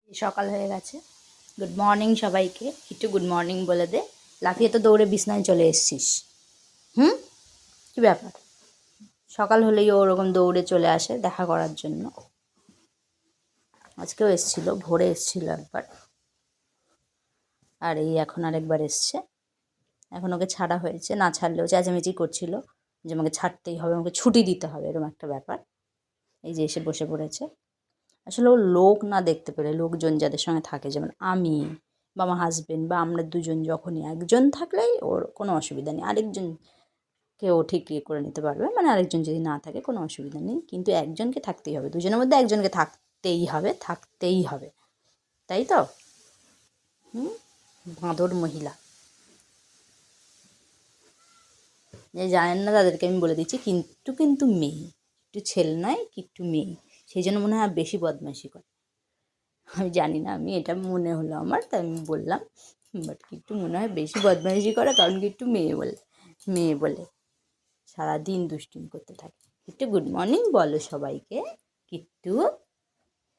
সকাল হয়ে গেছে। গুড মর্নিং সবাইকে। একটু গুড মর্নিং বলে দে। লাফিয়ে তো দৌড়ে বিছনায় চলে এসছিস। কী ব্যাপার? সকাল হলেই ও ওরকম দৌড়ে চলে আসে দেখা করার জন্য। আজকেও এসেছিলো, ভোরে এসেছিলো একবার, আর এই এখন আরেকবার এসছে। এখন ওকে ছাড়া হয়েছে, না ছাড়লেও চেঁচামেচি করছিল যে আমাকে ছাড়তেই হবে, আমাকে ছুটি দিতে হবে, এরকম একটা ব্যাপার। এই যে এসে বসে পড়েছে। আসলে ও লোক না দেখতে পেলে, লোকজন যাদের সঙ্গে থাকে, যেমন আমি বা আমার হাজবেন্ড বা আমরা দুজন, যখনই একজন থাকলেই ওর কোনো অসুবিধা নেই, আরেকজনকে ও ঠিক ইয়ে করে নিতে পারবে, মানে আরেকজন যদি না থাকে কোনো অসুবিধা নেই, কিন্তু একজনকে থাকতেই হবে, দুজনের মধ্যে একজনকে থাকতেই হবে, থাকতেই হবে, তাই তো? বাঁদর মহিলা। যে জানেন না তাদেরকে আমি বলে দিচ্ছি, কিন্তু মেয়ে, একটু ছেলে নয়, একটু মেয়ে, সেই জন্য মনে হয় বেশি বদমাইশি করে। আমি জানি না, আমি এটা মনে হলো আমার, তাই আমি বললাম। বাট কিট্টু মনে হয় বেশি বদমাইশি করে, কারণ কিট্টু মেয়ে বলে সারাদিন দুষ্টুমি করতে থাকে। কিট্টু গুড মর্নিং বলো সবাইকে। কিট্টু